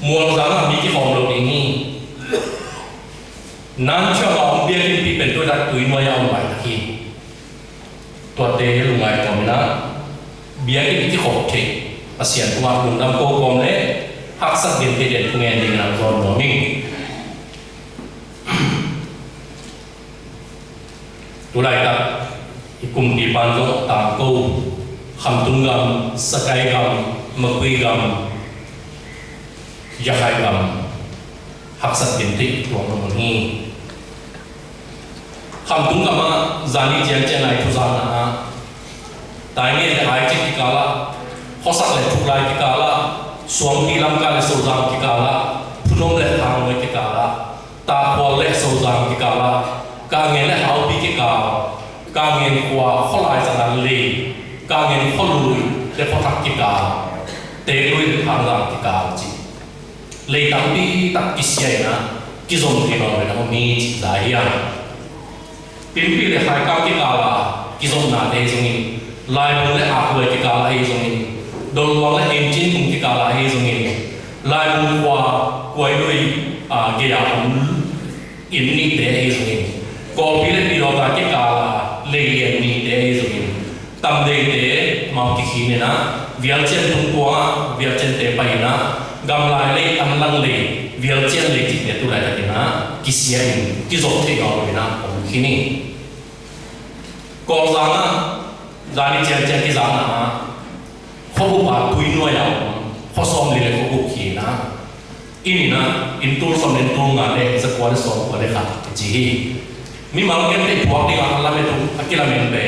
muang zang mi ki hom lo ni nan cha ma bia ki pi pen to da tui no ya mai ta ki to te lu ngai ko na bia ki hom the asian tua lung dam ko kom le hak sak din te den ngen ding na zon no mi tu lai ta ikum di ban zo ta ko kham tung gam sakai gam makui gam yakai gam hak sak din te tuang no ni kham tung gam zani chen chen ai thu za na tai nge le ai chi kala khosak le thu lai ki kala suam ti lam ka le so jang ki kala phunom le thang le ki kala ta pol le so jang ki kala ka nge le hau pi ki ka nge kwa kholai sa dan le ka nge kholui le phothak ki ka te lui le thang jang ki ka chi le tam pi tak ki sia na ki zom ki no le na mi chi za ya pin pi le khai ka ki kala ki zom na te zong ni lai mo le a le ki kala ai zong ni don wang le em chin tung ki kala ai zong ni lai mo kwa kwai lui ge ya in ni te ai zong ni ko pi le pi ro ta ki kala le yen ni te ai zong ni tam de te ma ki khi ne na vial chen tung kwa vial chen te pai na gam lai le am lang le vial chen le ki ne tu lai ta ki na ki sia in ki zo te ga lo na khi ni ko za na za ni chen chen ki za na kho bu ba tui no ya kho som le kho bu ki na ini na in tur som len tur nga le za kwa som ko le kha ji mi ma ngen te puak ding ala me tu akila men be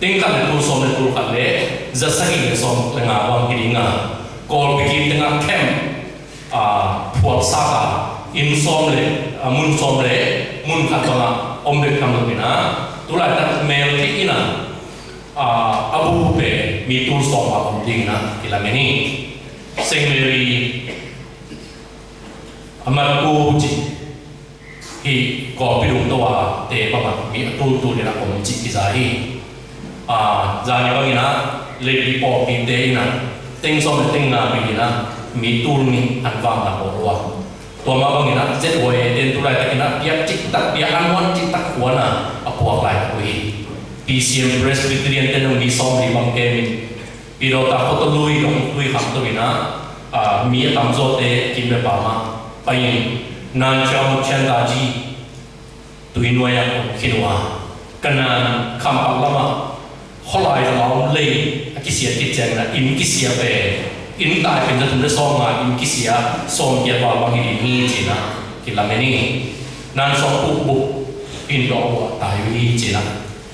ting ka le tur som le tur kha le za sa gi le som le nga wang ki dinga kol bi ki tenga kem puak sa ka in som le mun som le mun kha to na om le kam lo na tu la ta mel ki ina abu pe mi tur som ma om ding na kila me ni Saint Mary amar ko ji hi ko pi dum to wa te pa ma mi tu le na om ji ki za hi za ni ba ina le pi po pi te ina ting som le ting na mi na mi tur ni an wang na ko wa to ma ba ina zet wo e den tu lai ta ina pia chik tak pia an wan chik tak ko na a po lai ko hi PCM Presbyterian ten mi som li bang ke mi pi ro ta ko to lui dong lui kham to ina mi tam zo te kim be pa ma pa yin nan chao chen da ji tui no ya ko khinwa kana kham pa lama kholai la le ki sia ki chen na in ki sia be in tai pen da tum le som ma in ki sia som ye ba bang hi ni chi na ki la me ni nan so pu bu in do wa tai wi chi na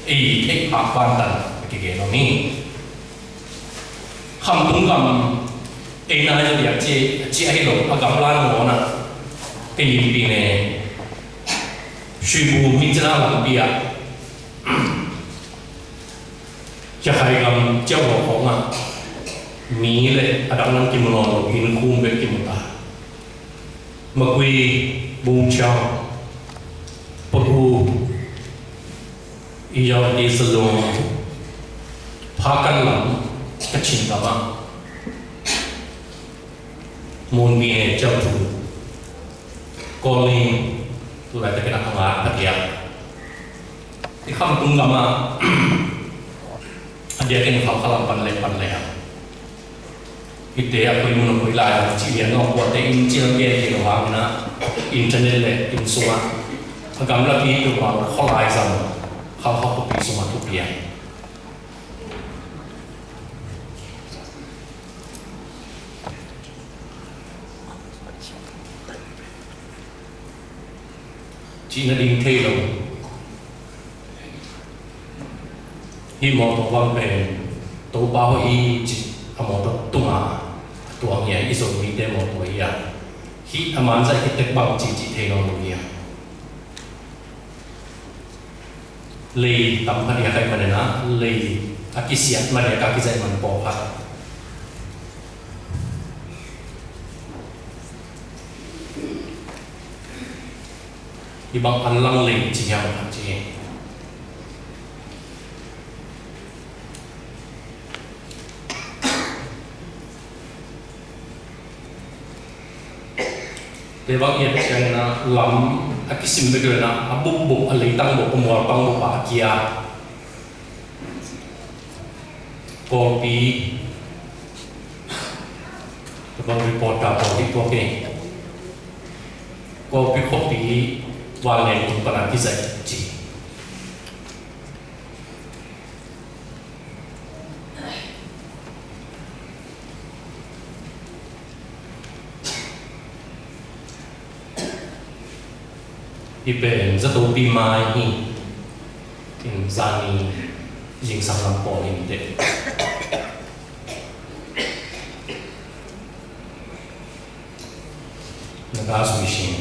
ei thek pa quan tan ki ge no ni kham tung gam ei na ja ya chi ai lo a gam lan mo na cái gì bị này suy bù minh chân làm bia cho hai gam cháu bỏ khổ mà mí lệ ở đằng nam kim lon in khum về kim ta mà quy bùng cháu bột u yêu đi salon phá căn lắm cái chuyện đó mà môn bia cháu thủ calling tu lại cái nào không là thật vậy thì không tung gama dia cái nào không pan lệ ite aku ini menunggu lai chỉ hiện nó buat in chiang biên thì nó vào na internet lệ in suma agam là cái tu vào khó lai rằng không có bị suma tu biên chỉ là đình thay rồi hi mò tổ vang về tổ bao hi mò tổ tung tổ nghe hi số mi để mò tổ hi hi aman sai cái tết bằng chỉ thay rồi hi lì tầm phần cái mà na lì akisiat mà để các cái giải mình bỏ phát ibang anlang link chỉ nhau chỉ để bác yên chẳng na làm cái sim bây giờ na bục bục lấy tăng bộ mua băng bộ bạc kia copy bang report ta copy copy copy copy vào này cũng phải cái gì chỉ iben rất đầu pi mai hi in zani jing sang lam po in de nagas machine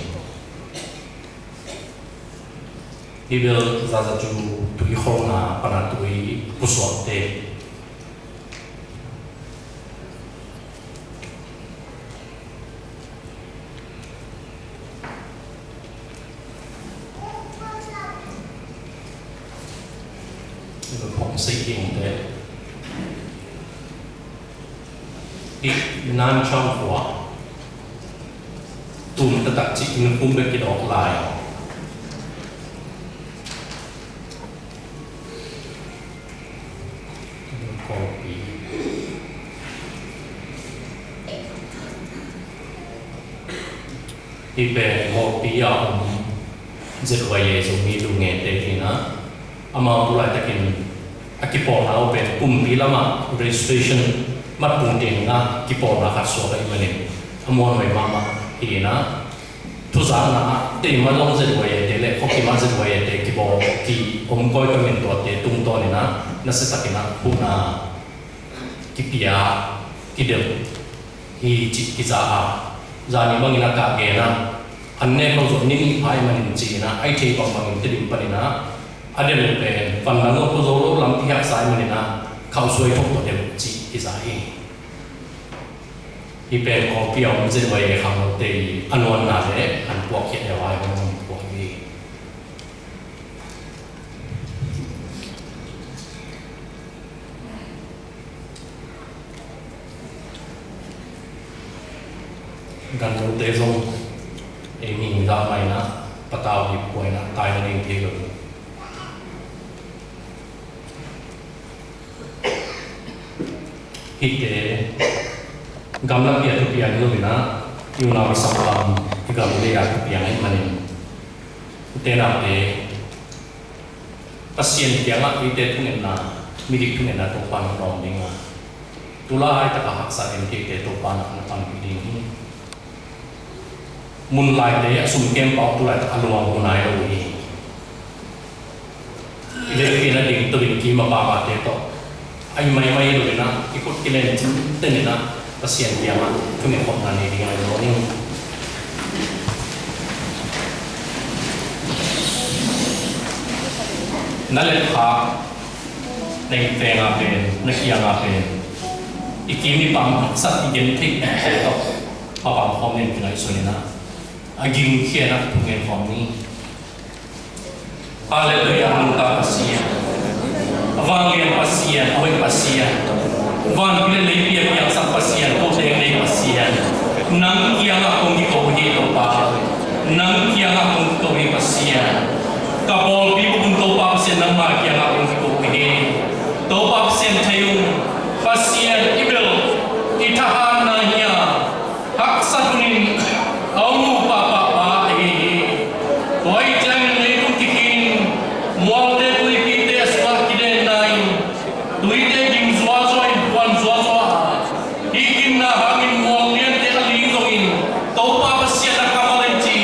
ibel za chu tui khona pana tui puswat te xây dựng thế ít nan trong quả tụm tất cả chỉ nên cũng biết cái đó lại copy thì về copy ở rất vậy giống như luôn nghe thế thì nó ama pulai takin akipon na open kumpi lama registration mat punting na kipon na khatso ka imani amon mai mama ina thuza na te malong je way te le khoki ma je way te kibo ki omkoi ka men to te tung to ni na se takina puna kipia kidem hi chi ki za a za ni mangina ka ge na anne ko zo ni ai man chi na ai the ko mang te dim pani na ada lebih pandang aku zoro lam pihak saya menina kau suai foto dia ci izai ipen kopi yang mesti bayar kamu teh anuan nade an buat kita awal kamu buat ini gantung teh zong ini nggak main na patau di poin na tai na yang tiga hite gamla pia tu pia ni na yuna bisalam gamle ya tu pia ni manin tena te pasien pia nga hite tu na midik tu na to pan rom dinga tula ai ta hak sa en te to pan na pan piding mun lai te asum kem pa tu lai ta aluang munai lo ni ile pina ding tu ding ki ma pa te to ai mai rồi na ikut kilen ten na pasien dia ma kami kok na ni dengan morning nalet kha nei te nga pen na kia nga pen ikimi pam sat igen thik to pa pam khom nen kinai so ni na aging khia na tu ngen khom ni haleluya anta pasien Evangelium pasien, awak pasien. Evangelium lebih yang sang pasien, kau yang lebih pasien. Nang kiang aku ngikau hidup pa, nang kiang aku ngikau hidup pasien. Kapol bibu pun kau pasien nang mak kiang aku ngikau hidup. Kau pasien thayung, pasien ibel, itahan nanya, hak satunin, amu papa pa ini. Kau jangan lekun kikin, mual de kui pite aswah kide nai, tuite jing zwa zwa buan zwa zwa, ikin na hangin mual lian te aling zongin, topa pasien na kamalenci,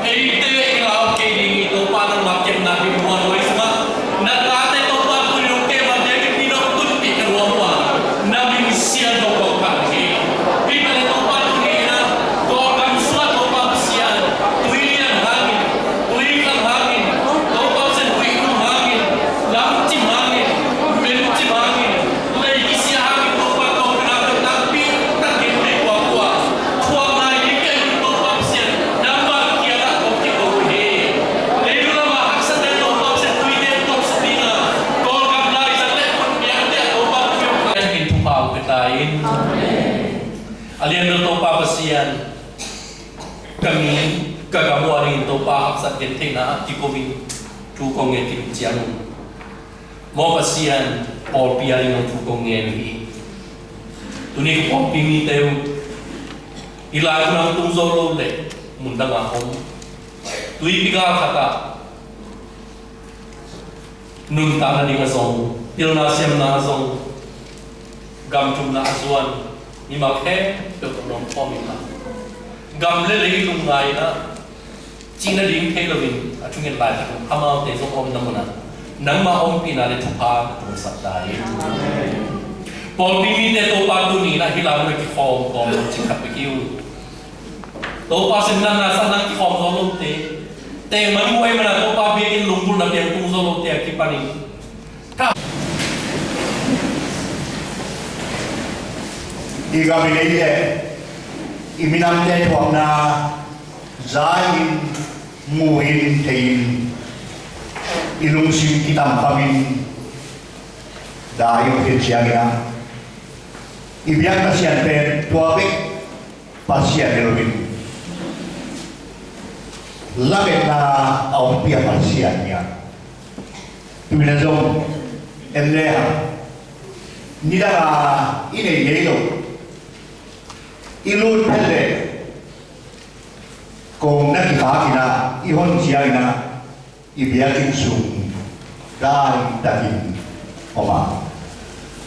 eite ilau keding topa na makin na dibuat wai sama, na kate topa kunyuke madya ke pinok tuti keruamwa, nabi misia doko kaki. kami kagamuari to pa sa gente na tikovin tu kong etim jian mo pasian por piari ng tu kong ni tuni ko pimi teu ilago ng tungzolo le mundang ahom tui pigal kata nun ta na ni ngazong il na siam na zong gam tum na azuan ni makhe to nom pomina gam le le lung ngai na china ding the lovin a chung en lai ta ama te so om namuna nang ma om pina le thupa tu sat dai pol pi te to pa tu ni na hilang le ki khom kom chi khat pe kiu to pa sin na sa na ki khom zo lum te man moi mana to pa be in lung bul na pe tung zo lo te ki pani ka iga milei iminam te thong na zain muhin thein ilung sim kitam pamin dayo hirchiaga ibiak pasian pe tuabik pasian delowin labet na au pia pasian ya tuminazong emleha nidara ine yelo ilun pelle kong nakikakina ihon siyagina ibiyakin sung dahil dahin oma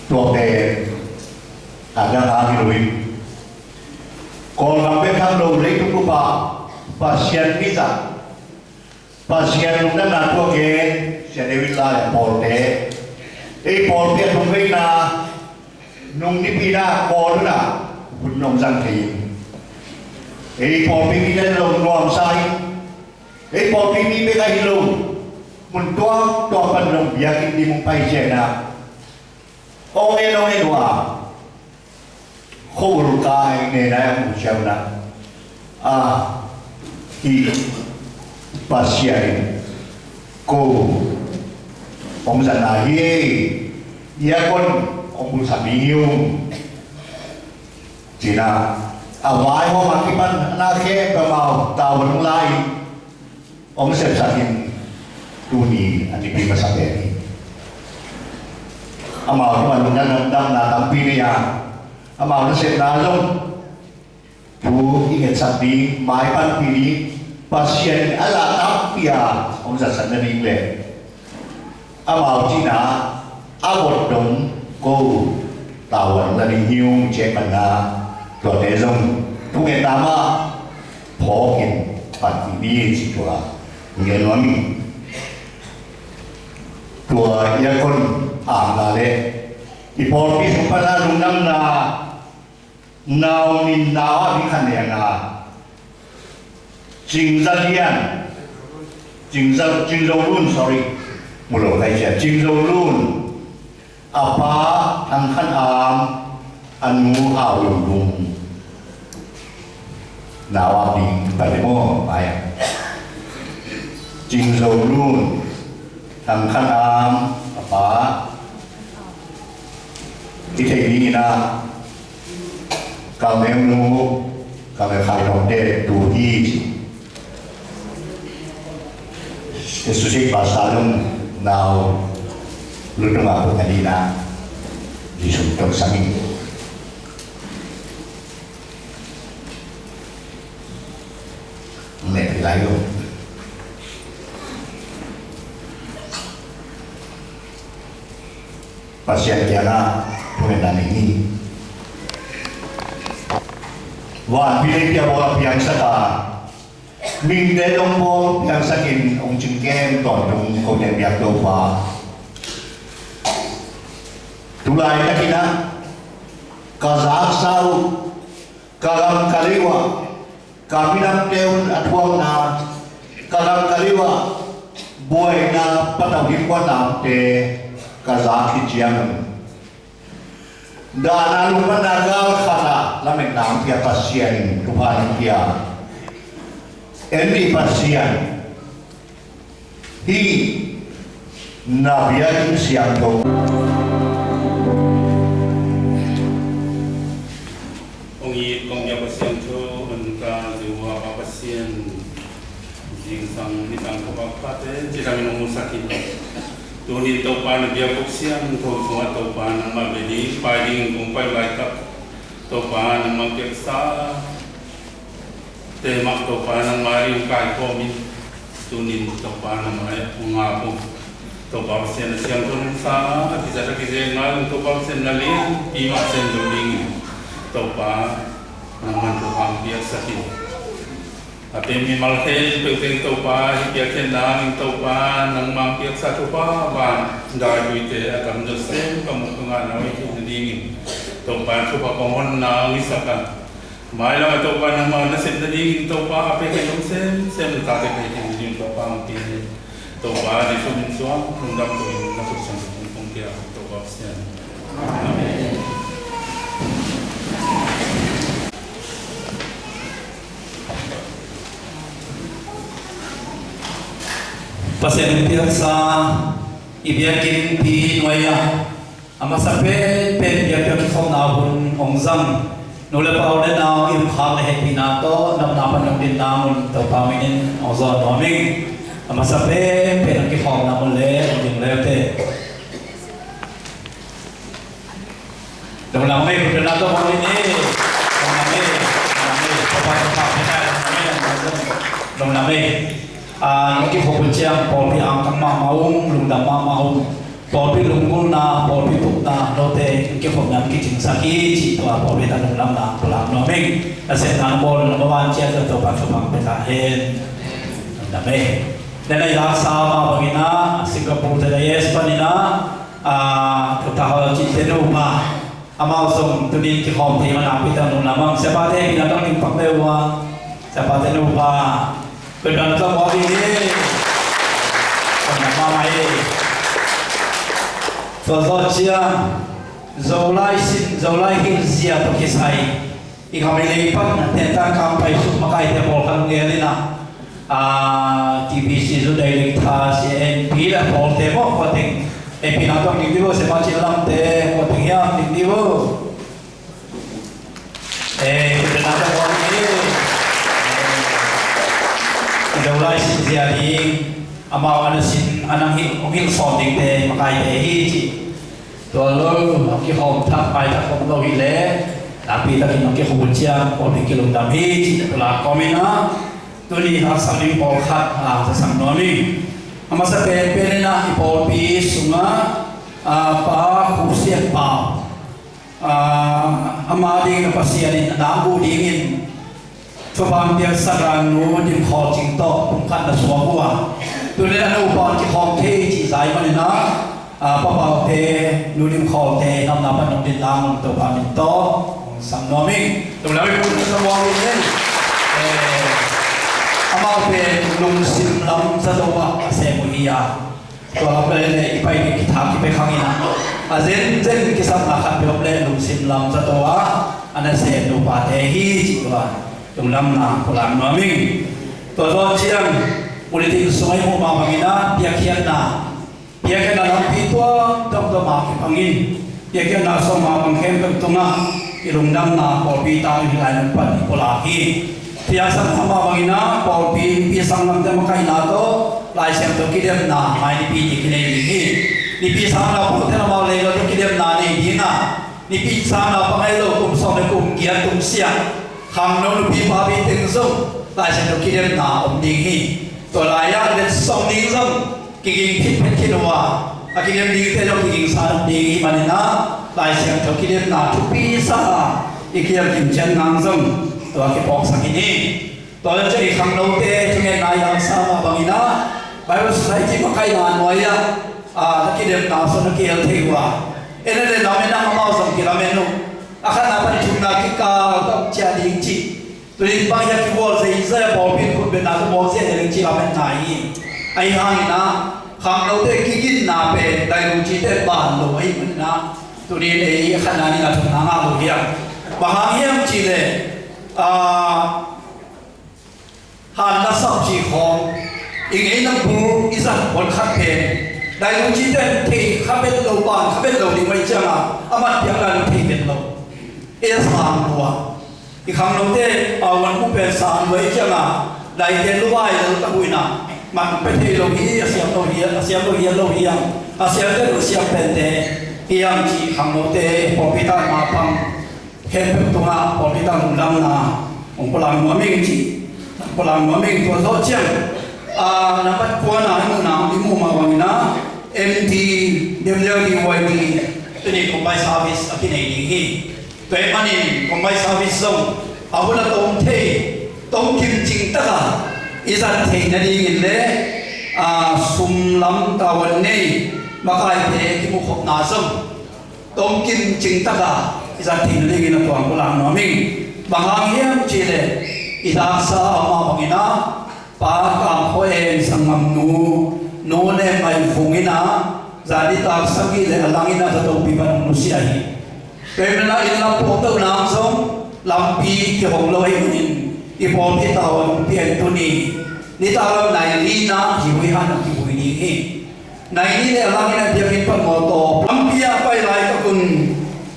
tuote agang agiluin kong nampet hanglo leitung lupa pasien bisa pasien nung na tuoke siya dewila polte polte tungkay na nung nipina kolo na nông dân thì bỏ pin đi lên lồng loàm sai bỏ pin đi bên cái lồng mình toa phần lồng bia kinh đi mông bay chè na ông ấy đùa khô rồi cái này này cũng chèo na thì pasien cô ông già này ya con ông bùn sạch nhiều chỉ là vài hôm mà khi bạn na khe và màu tàu vẫn lai ông sẽ xác định tu ni anh đi mà sắp đến màu nhưng mà mình đang là tầm pin này màu nó sẽ là giống tu ingat xác định mai ban pin pasien ala tapia ông sẽ xác định lên màu chỉ là một đồng cô tàu vẫn là nhiều chế bản naตัวเดซงทุกเงินตามาพอเห็นปัจจุบันสิตัวเงินล้วนตัวยังคนอ่านละเลยอีพอพี่สุภาพลุงน้ำนาหนาวนินหนาวที่ขันเองนะจิงจะเลียนจิงจะรุ่น sorry มุโรไทยเชียจิงจะรุ่นอาภาทางขันอามอันงูห่าวลุงลุงนาวดิงไปโม่ไปจิงโซลูนทางขันอามป๋าที่เทนี้นะกำเนิดนูกำเนิดขายนมเด็ดดูที่สุสิภาษาลุงนาวรุ่นมาพวกนี้นะdi suntuk sanging mẹ lại luôn pasien kiana pengendali ini wan pilih dia bawa piang sata ming de dong bo piang sakin ong jengkem ton dong ko de biak do pa tulai na kina kazak sau kalam kaliwa kaminam teun atwang na kalam kaliwa boy na patang hikwa na te kazak hijiang dan aluman nagal kata lamek nam pia pasien tuhan pia endi pasien hi nabiya siang to Ông y công nghiệp pasien tu unka jiwa pasien sian jing sang ni tang ko pa te ji kami no sakin tu ni to pa na bia ko sian to so to pa na ma be ni pa ding kung pa lai ka to pa na ma ke sa te ma to pa na ma ri kai ko mi tu ni to pa na ma nga ko to pa sian siang to sa ki sa ki je ngal to pa sian na li i ma sian do ding to pa na man to pa bia sakin Ate mi malhe pekeng topa hikia kenang topa nang mangkiak satu pa ban dai duite atam dosem kamu kengan nawi dingin topa topa pohon na wisakan mai la topa nang ma nasib dingin topa ape ke sem ta te ke dingin topa mungkin topa di sumin suam undam tu na kursan pung kia topa sian amen Pasien biasa ibiakin pi noya amasape pe biakin khom na bun ongzam nule pa ode na im kham he pinato nam na pan din namun to paminin ozon noming amasape pe ki khom na mule ding lete dong na me ku na to pamini dong na me pa pa dong na me ngi ko chiang pol pi ang kang ma maung lung da ma maung pol pi lung gul na pol pi tuk na no te ngi ko nam ki ching sa ki chi to pol pi ta lung lam na pulang no ming a se nan bol no wan chia to pa chu pang pe ta hen da me dan ai la sa ma bagina Singapore te yes panina to ta ho chi te no ma amao song tu din ki khom thi ma na pi ta lung lam se pa te pi na tang ning pak le wa se pa te no pa Kedua tu bagi ni, nama mai. Tuan siang, Zulai hin zia tu kisai. Ika melipat tentang kampai su makai dia bolkan dia ni na. TBC su dari ta CNP lah bol temo kuating. Pinatong di diwo sepak cilam te kuating yang di diwo. Kedua tu bagi ni. Zulai sin zia ni amau ada sin anang hil sounding te makai te hi ci to lo ki hom thap pai thap hom lo hi le tapi ta ki no ki hom chiang ko ki lo tam hi ci la komina to ni ha saling pol khat sa sang no ni amasa pe pe na i pol pi sunga pa khu sia pa amadi ka pasian na bu dingin Coba dia sarang nu di khol jing to pung khat na suwa wa tu le na upon ki khom the chi sai ma ni na pa pa the nu di khol the nam na pa nom din lang to pa min to sam no mi tu la wi pun sa wa ni amao pe lung sim lam sa do wa se mu ya to la pe le ipai ni ki tha ki pe khang ina a zen ki sam na khat pe le lung sim lam sa do wa ana se no pa the hi chi wa Tung lam na pulang mami. Tuan siang politik sungai mu mamangina piakian na lam pitwa dom maki pangin piakian na so mamangkem tunga ilungdam na polpi tang hilai pan polahi piasan mamangina polpi pisang lam dem kai na to lai sem to kidem na mai pi dikine ni pisang na po tena mau le to kidem na ni dina ni pisang na pangai lo kum so ne kum kia tum sia Ham nong pi pa pi ting song lai chen to kidem na om ding hi to lai ya le song ding song ki ging phit ki no wa a kidem ding te lo ki ging sa ding hi manina lai chen to kidem na tu pi sa ikiyam kim chen nang song to ki pok sa ki ni to le che khang no te chu nge na yang sa ma bangina Bible society ma kai na no ya ta kidem na so na ki el thei wa ene le na me na ma song ki la me no akan apa ni cuma kita tak jadi inci. Tulis banyak kiwal saya bawa pin pun benar bawa saya dari inci apa nai. Ayah ina kang lau te kigin na pe dari inci te ban lo ay mana. Tulis ni akan nani na cuma nanga lo dia. Bahagian cile han na sabji hong ingin nak bu izan pun kape. Dari inci te te kape lo ban kape lo di macam amat yang lalu te lo. Esam luar, อีกครั้งนึงเต้เอาวันผู้เป็นสารไว้เจ้ามาได้เดินรู้ว่าจะต้องคุยนะมันเป็นที่โลกีอาเซียนโลกีอาเซียนโลกีโลกียังอาเซียนเต้อาเซียนเป็นเต้ยังจีครั้งนึงเต้พอพิธามาฟังเห็นเป็นตัวพอพิธามุ่งลำนาองค์พลังมัวมิ่งจีพลังมัวมิ่งตัวโตเจียงนับปัวนาให้มึงนาที่มุ่งมาวันนะMD WWYD ตัวนี้ combined service อภินัยดีตัวมันนี่ combined service ส่งเอาคนละตรงเทตรงคิมจริงตะกันอีสันเทนั่นเองเลยสุมลำตะวันนี้มาใครเทที่มุขนาส่งตรงคิมจริงตะกันอีสันเทนั่นเองนะตัวคนละน้องมิ่งบางครั้งเฮียมจีเลยอีสังสามาบังอินะปากางโคเองสังมัมนูเนไม่ฟงอินะjadi tak sagi le alangin na satu pipan manusia ini. Pemela inilah foto langsung lampi ke hongloi unin ipom itawan pientuni ni taram nailina hiwihan ang hiwini ini. Naili le alangin na dia pipan moto lampi apa ilai kakun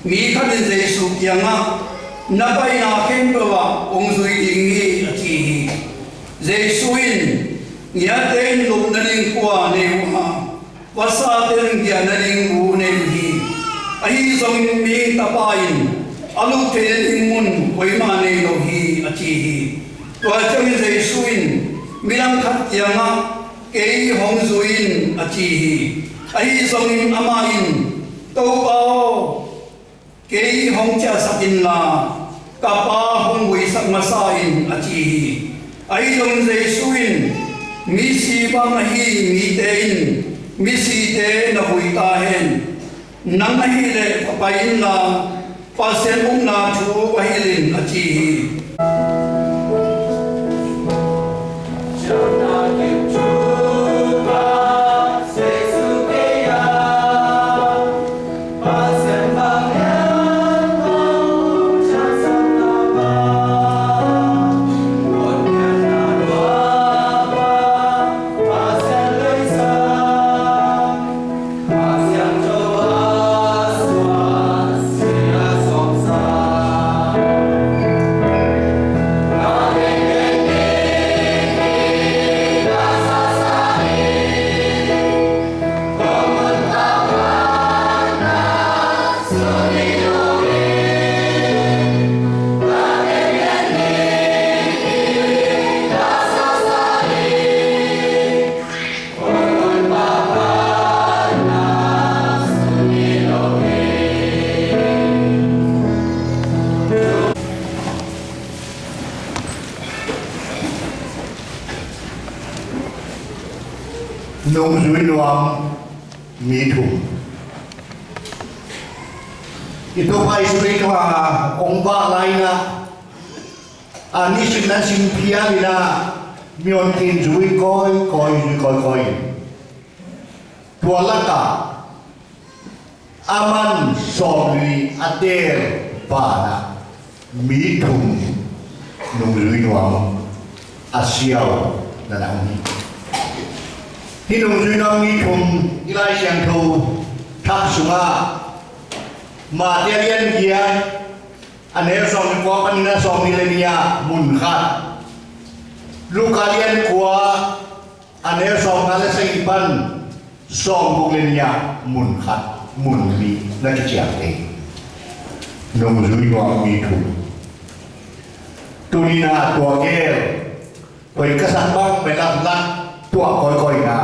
mi kanin Yesu kianga napai na kembawa ongzui dingi atihi Yesuin ngiaten lumnaning kuwa neuha wasaten gianaling unehi ahi zong mi tapain alu teling mun koimane lohi achihi to achang Jesuin milang khat yanga kei hongzuin achihi ahi zong amain to bao kei hongcha sakin la kapa hongwi sakmasain achihi ahi zong Jesuin mi si bang ahi mi tein misi te na huita hen nang nahi le papain la pasen na chu wahilin achihi nung dưới nuang mi thùng itu pai suri nuang ông ba lai na ani sin na sin pia ni na mion tin dưới coi tua laka aman somli ader pa na mi thùng nung dưới nuang asiao na nang niที่นุ่งจุยน้องมีถุงที่ไล่เชียงทูทักสุมามาเรียนเกียร์อันนี้สองมีกว่าปันนี้สองมีเลนียมุนขัดลูกเรียนกว่าอันนี้สองกันและสี่ปันสองบุกเลนียมุนขัดมุนมีและกิจการเองนุ่งจุยน้องมีถุงตัวนี้นะตัวแก้วเป็นกษัตริย์บ้างเป็นลำนักตัวค่อยๆนะ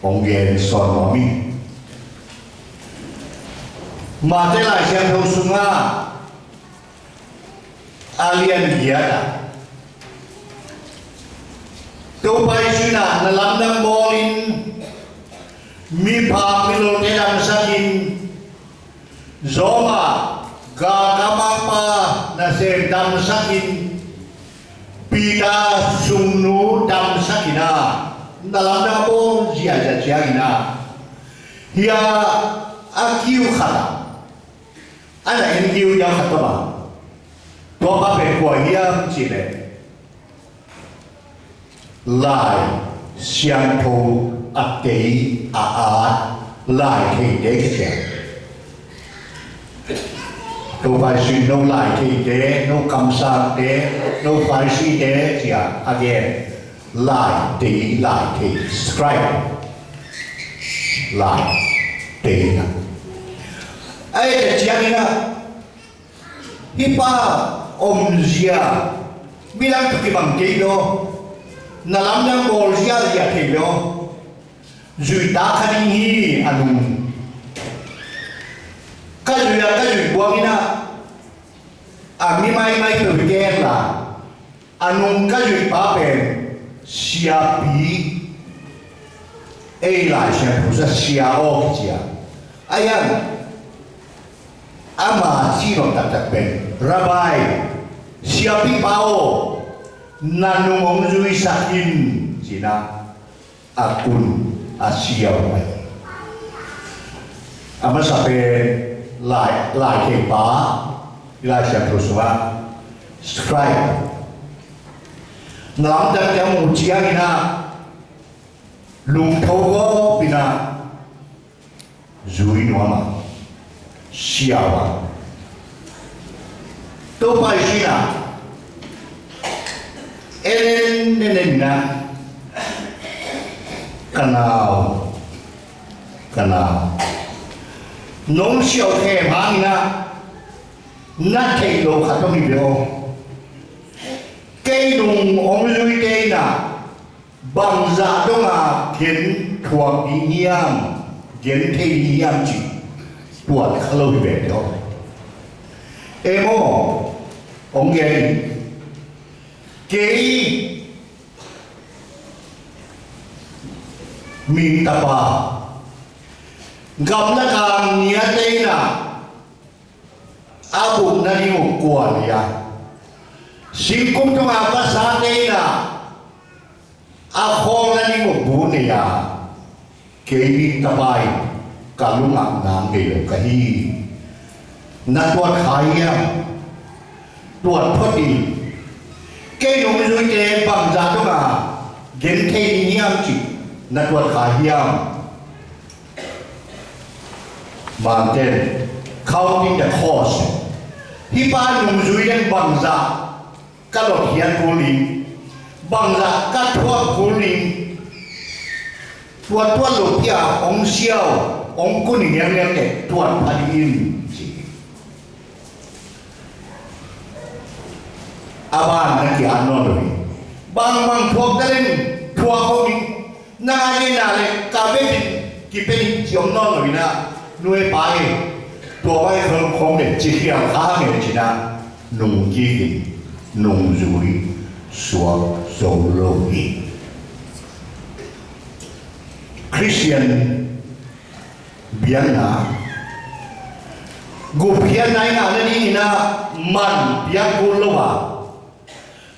องค์เกณฑ์สอนมามีมาได้หลายเชียงทงสุงาอาเลียนเกียร์ตัวไปสุนัขนั่งลำนังบอลินมีพาพิโลเทดัมสักินโซมากากามาปานาเซดัมสักินPita sumnu dam sakina dalam dapur jia ina hia akiu khala ana enkiu yang khataba to ba pe ko hia chile lai siang tho atei a lai ke de ke no phải suy no lại thì thế no cầm sang thế no phải suy thế chỉ again lại thì strike lại thì na ai cái chuyện na hipa omzia bilang tu kibang kilo na lam nang bol zia dia kilo zui ta khani hi anum ka zui buang ina ami mai tu bigen la anum ka zui pa pen siapi la sia pusa sia o kia ayan ama sino tak pen rabai siapi pao nanung om zui sakin sina akun asia mai ama sape lai ke pa lai sia puswa strike nam dan kamu chia ina lung thâu bina zui nuama siawa to pai sina enen na kanao nong xiao ke mangina na thei lo khatomi beo cây nung ông lui cây na bằng giả đông kiến thuộc đi niam kiến thay đi niam chỉ tuột lâu về đó em ông nghe cây mình tập gặp nó càng nhớ đây là bụng nó đi một quần vậy xin cung cho ngài các sáng đây là khong là đi một bún này cái đi tập bài cả lúc ngạc ngang để được cái gì nát tuột khai tuột thoát đi cái nông dưới cái bằng giá đó mà gen thay đi nhám chỉ nát tuột khai mà tên counting the cost hi ba nông dưới cái bằng giá các lộc hiền cố linh bằng giá các thuốc cố linh tuột lộc kia ông siêu ông cố linh yang yang cái tuột phật in aban na kia ano rồi bang thuốc đó lên thuốc cố linh na le cà phê kịp bên chiom non rồi na nuôi bài tua bài không để chỉ hiểu khá người chỉ na nung chi nung rủi xuống dầu lôi Christian biang na gupian na ina ni ina man biang kulowa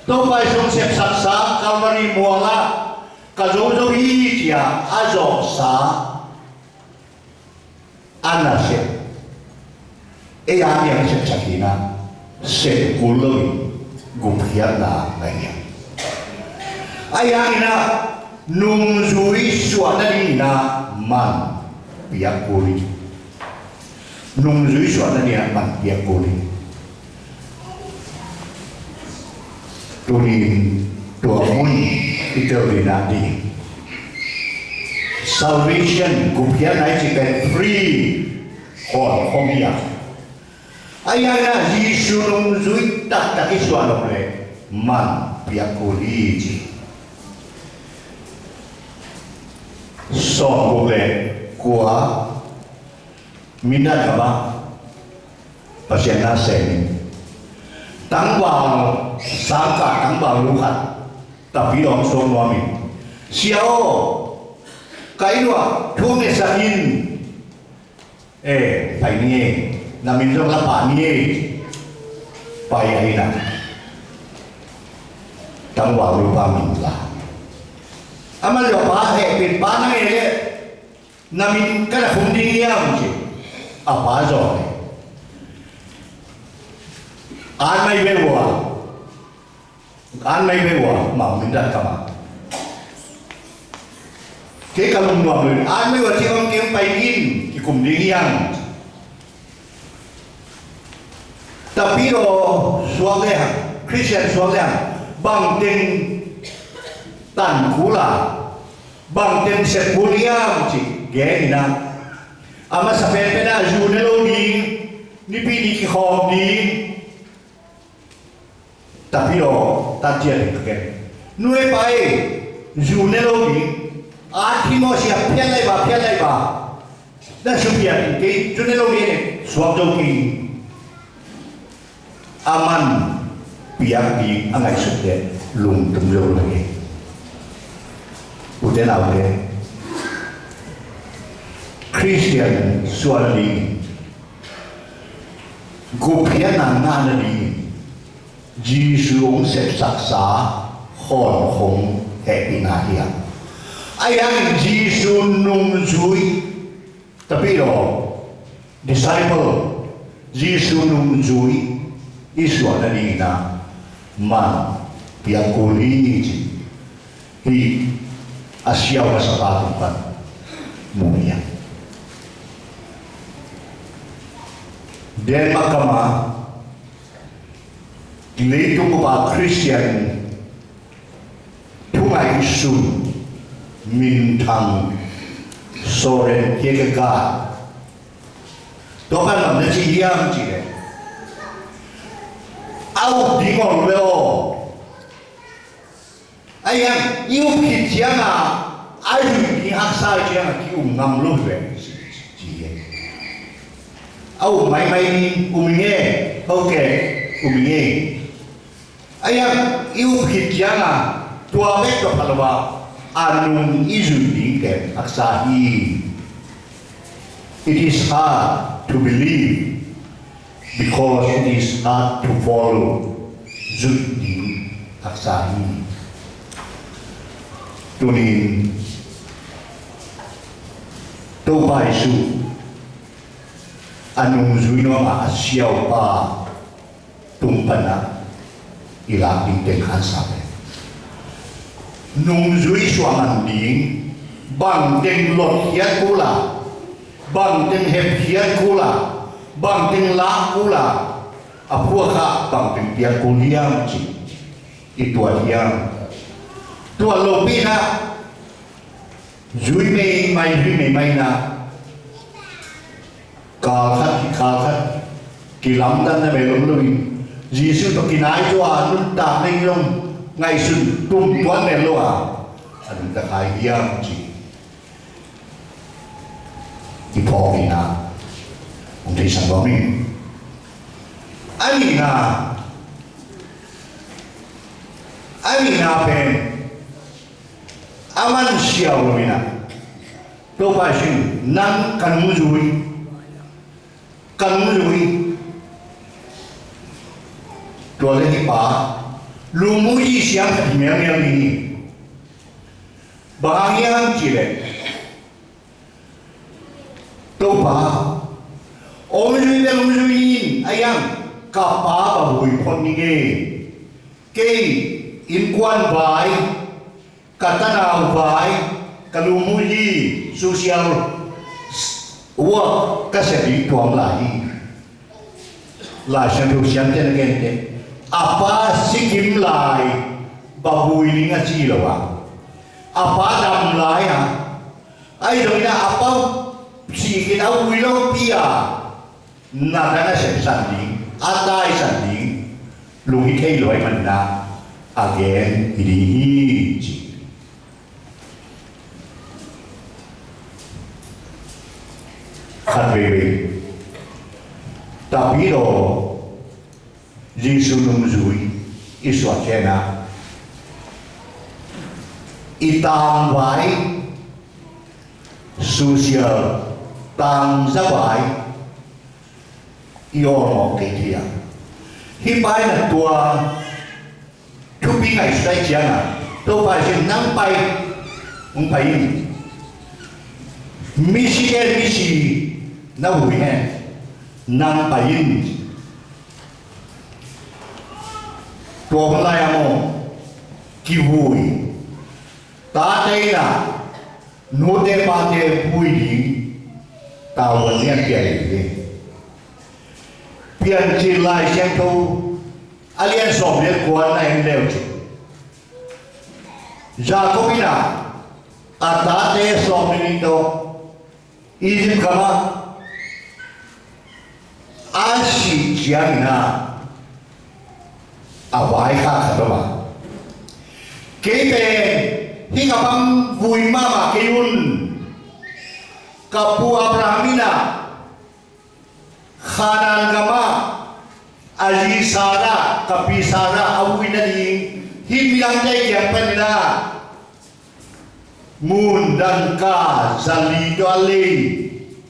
to pai song sep sat sa kalmari muala ka zo hi tia azo sa anase e ya yang sep sakina sep kulowi gupian na nanya ayana nung zui suana ni na man biang kuli nung zui suana ni man biang kuli turin tua mun itu dinadi salvation gupian na chipen free hon dia ayana Yesu nung zui tak isuana le man biang kuli ji so boleh kuah minat apa pasien nasi tangbang sangka tangbang lukat tapi orang suami siao kainwa thune sakin pai ni namin jong lapa ni pai aina tangbang lupa minta amal yo pa pin pa na ele namin kada funding yam ji apa zo an mai bewa ma min da kama ke kalum no mun an mai wa ti on kem pai in ki kum ding yang tapi lo suang le Christian suang le bang ting tan kula bang ting sepuliam ci genina ama sa pena junelo ni pini ki khom ni tapi lo tajian ke nuai pai junelo ni Akhimo siya pian lai ba dan supian ke junelo ni suang jong ki aman biar di angai sudah lung tumjol lagi udah nào deh Christian suali gupian nana ni Jisu sep saksa hon hong happy nahia ayang Jisu nung zui tapi lo disciple Jisu nung zui isu ada di na man biar kuli hi asyau nasabatu kan mulia dan makama itu kepada Christian tungai isu mintang sore Kierkegaard dokan mana ciam cire au dingol leo ayang yêu kịch giang ai đi học sai giang kêu ngầm luôn vậy gì au máy nghe ok nghe ayang yêu kịch giang tua biết được là ba anung isu đi cái học sai it is hard to believe because it is hard to follow zut đi học sai tunin to bai su anung zuino a siao pa tumpana ila ding ten han sabe nung zui suaman ding bang ten lot hiat kula bang ten hep hiat kula bang ten la kula apua kha bang ten pia kuliam chi itu adiam tua lobi na zui mai na ka khat ki lam dan na me lom lui Giêsu to kinai cho nun ta nei long ngai sun tum tuan ne lo an ta kai hiam chi ti po ni na ông thầy sang bo mi ani na pen aman siaw lo mina to pa shin nang kan mu zui to le ni pa lu mu yi siang ta mi ni ba yang chi le to pa om zui ayang ka pa ba hui phon ni ke in quan vai katana vai kalumuyi social work kasih tuang lagi lah sampai usian ten gente apa sikim lai babu ini ngaji lawa apa dam lai ai doi na apa si kita wilo pia nada na sem sandi atai sandi lungi kei loi manna again iri Hadwewe, tapi lo Yesus nungzui isu akena itang vai sosial tang zawai yo ketia hipai na tua tupi ngai sai jana to pa sin nang pai pai misi na hui he nang payin to lai amo ki hui ta dei la no de pa de hui li ta wan nian pia li phiền chỉ lại xem thu alien sòng liên quan này đều chỉ Jacobina atate sòng liên đó Egypt kama Ashi Gianna awai khác hả mà kế bên khi các bạn vui mà kêu kapu Abrahamina Khanan kama Aziz Sara kapi Sara awina di himilang day kiapan na mun dan ka zalido ali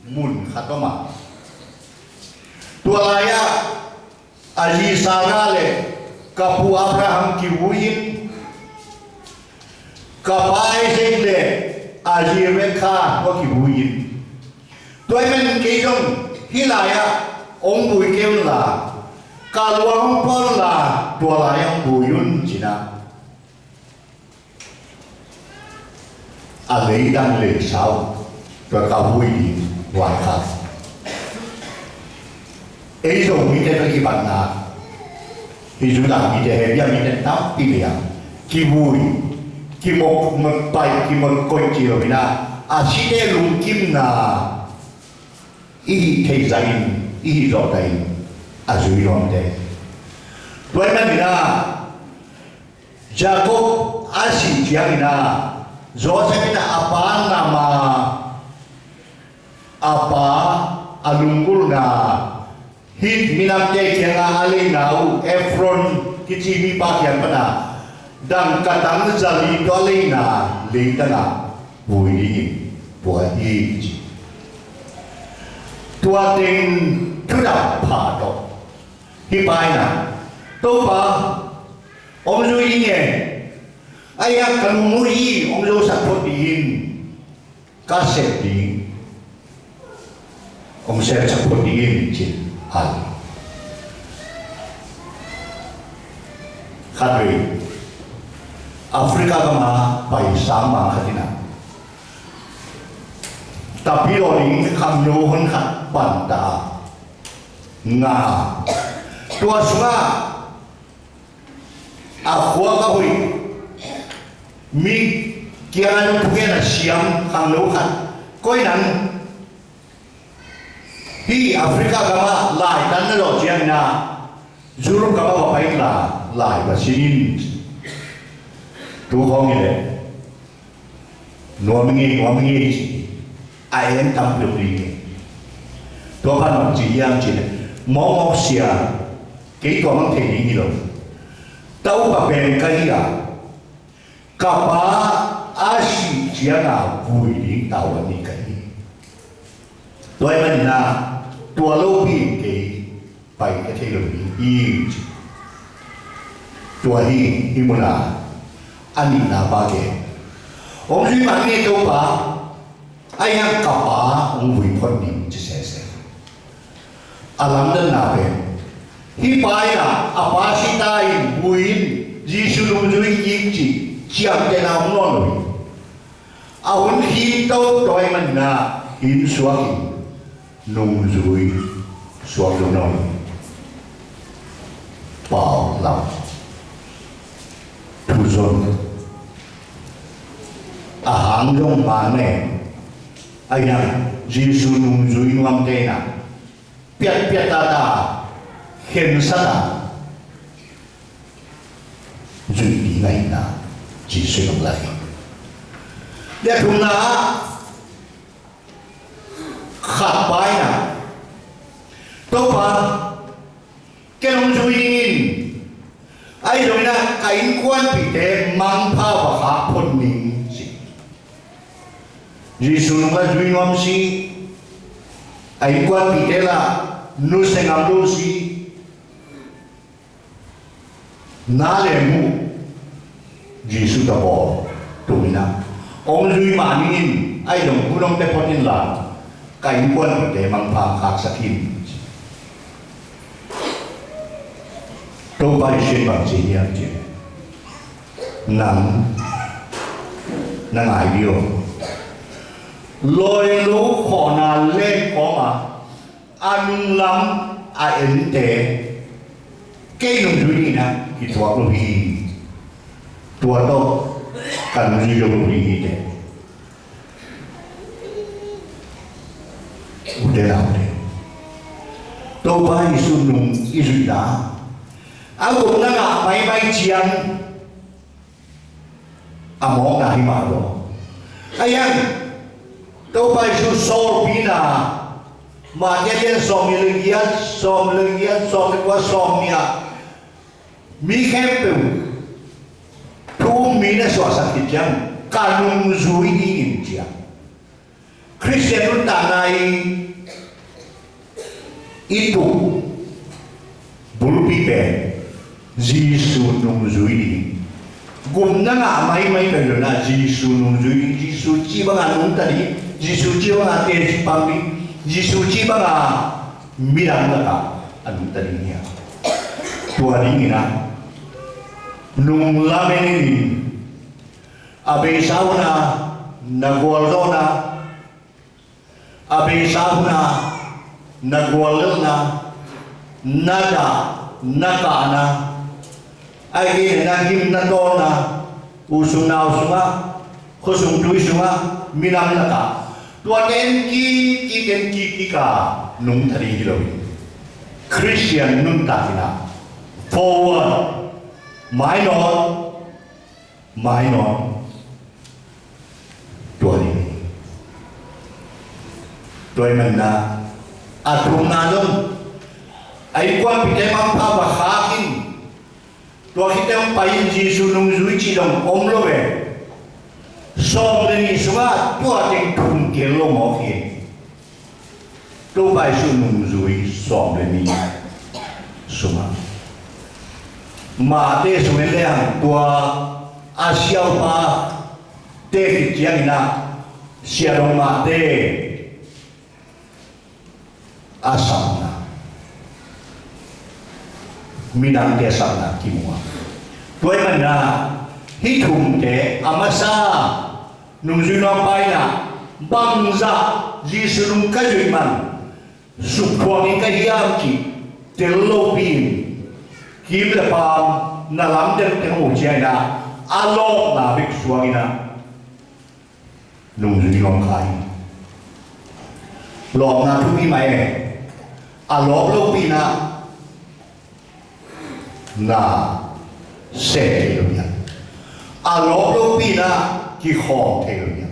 mun khatoma tualaya Aziz Sara le kapu Abraham kiwuin kapai sekle Aziz Rekha ko kiwuin tuai men kejong hilaya ông bùi kêu là cả luang con là tualaya ông bùi yun china lấy đang lệ sao rồi cả bùi đi ngoài khác ấy rồi mình thấy cái bản nào thì chúng ta mình thấy bây giờ mình thấy tám tỷ lệ khi bùi khi một bài khi một con chỉ rồi na chỉ để lùng kim na ý thấy rằng ý rõ đây dưới lòng đây vậy mà mình Jacob chỉ chiang na rõ ràng là apa nama apa alungkul na hit minam te kiang ali nau Efron kici pa kiang pana dan katang jali dole na leitana bui ni buat hi tua ting tidak pada hipaina topa om ju ini ayah kalumuri om ju sapotin kasetin om saya sapotin cik hal kadri Afrika kama pai sama katina tapi orang kam nyohon kat banta nga tua sunga aqua ka hui mi kian puke na siam kam no kat koi nan hi Afrika kama lai tan na lo jiang na Europe kama ba pai la lai ba sinin tu khong ni le no mingi ai em tâm được đi tôi phát một chỉ riêng chỉ này mong mong xia cáiตัวมันเทนี้นี่หรอเต้าแบบเป็นกันนี่ละกับว่าอาชีพเจ้าหน้าผู้หญิงเต้าวันนี้กันนี่ตัวมันน่ะตัวโลบีเกยไปกับเทโลบีอีตัวนี้ฮิมุนาอันนี้น่าบ้าเกยผมช่วยมันนี่ตัวป้าayah kapa ngui pon ni cese alam dan nabe hipaya apa sitai buin Yesus lumjui yikci siap dena non awun hito doi mana hin suaki lumjui suaki non bao lam tuzon ahang dong mane ayah Yesus nunjui nuam dena piat ada hensana jui ngai na Yesus nung lagi dia tuna khat bai na topa kenong jui dingin ai rồi na kain quan pite mang pha và khá phun ning Yesus nunga jui nuam si ai quan pite la nu sengam do si na le mu Yesus ta bo tumina om jui ma nin ai dong kulong te potin la kain quan pite mang pha khak sakin to bai shin bang ji ya ji nang ai dio lôi lũ khổ nà lên có mà ăn lắm ente cái nông dưới đi nè cái thuốc lô hi tua to cần gì lô hi thế udah nào thế tôi bay xuống nông dưới đá aku nggak mai chiang among na himalo ayan tôi bay xuống sol pina mà cái đến som lưng qua som nia mi kempu tu mi na so sa kitjang kanung zui ni injia Christian ta nai itu bulpi pe Jisu nung zui ni gum na nga mai pe lo na Jisu nung zui ni Jisu chi ba nga nung ta ni Jisu chi ba nga te chi pang ni Jisu chi ba nga mirang na ka anung ta ni niya tua ni na nung lamen ni abe sauna nagwalona abe sauna nagwalona nada nakana ai na him na dona usuna khosung tui sunga minam na ka tua ten ki ka nung thari hilowi Christian nung ta na forward minor tua ni tua man na atum na don ai quan bị cái mang phao và khá kinh tua khi tem bay Giêsu nung dưới chỉ đồng ôm lo về xong lên đi xuống á tua tiếng thùng kia lo mỏ kia tua bay xuống nung dưới xong lên đi xuống á mà thế xuống lên hàng tua Asia pa thế thì chiang na xia đông mà thế Assam na minang te sana kimua toy man na hi thum te amasa nung juno pai na bangza jisulung ka man supwang ka hiam ki tello pin kim la pam na lam den te ho chia na alo na bik suangina nung juno kai lo na thu mi mai alo lo pina na se thế rồi nhá, lốp lốp pina ki khom thế rồi nhá,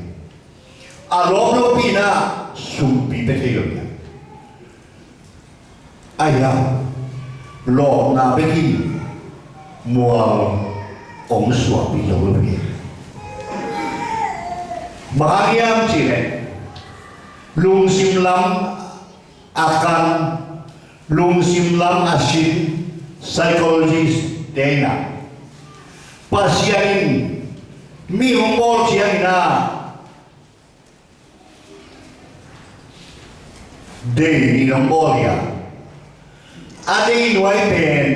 lốp lốp pina sum pi thế rồi nhá, ai ya, lốp na bên kia mua ông xua pi lâu lắm kia, Mariam chỉ này, lung sim lam akan, lung sim lam asin psychologist Dana pasien mi hombol siang na de ni hombolia ade noi pen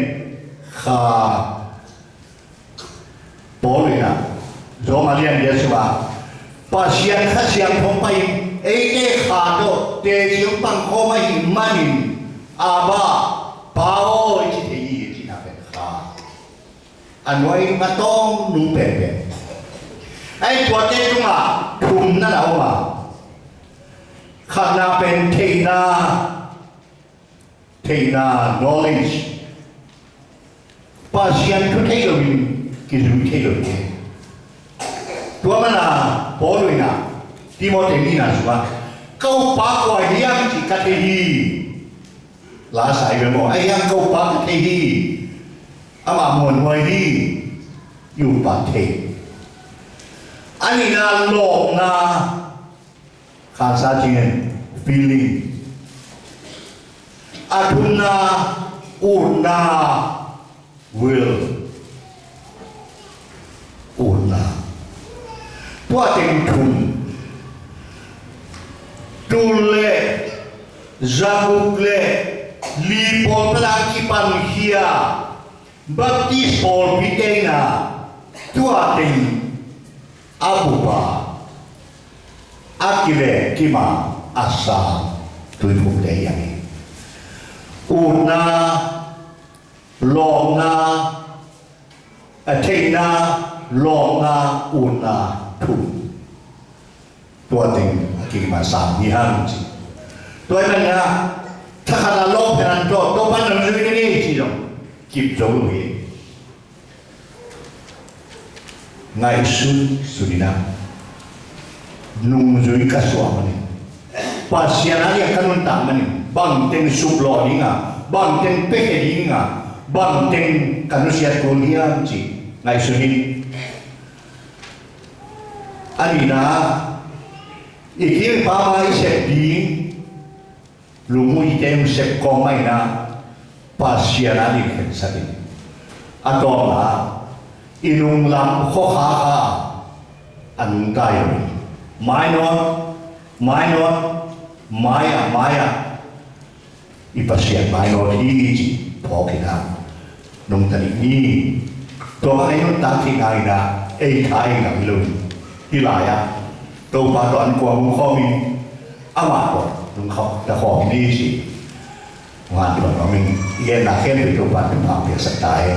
kha polina zo malian dia suba pasien kha siang phong pai te kha do te chiang pang kho ma hi manin aba pao chi anoi matong nung pepe ai tua te tunga thum na lao ma khana pen theina knowledge pasien thu thei lo ki zu thei lo tua mana poloina Timothy ni na suwa kau pa ko hiam ki ka te hi la sai be mo ai yang kau pa ka te hi ama muôn hoài đi yêu bản thể anh ấy là lộn na khán giả chuyện feeling aduna una will una tua tình thùng tu lệ zabuk lệ li pol plaki pan hia Baptis Paul Pitena tua ting abuba akile kima asa tu pun dayani u na long na thei na long na u na thu tua ting ki ma sam ni han chi tua na ya tha kana lo pheran to ban na zui ni chi lo kip zo lu hi ngai sunina nung zui ka so mani pasiana ya kanun ta mani bang ten sub lo ni nga bang ten pe ke ni nga bang ten kanu sia ko ni am chi ngai sunin ani na iki pa mai se di lu mu i tem se ko mai na pasiana ni ke sa ni atoma inung lam kho kha kha an kai minor maya ipasian minor hi pho ki na nung tani ni to ai no ta ki ngai na ei khai na lu hi la ya to ba to an ko mu kho mi ama ko nung kho ta kho ni chi ngan to no min ye na khen bi to ba ta ma pe sa tai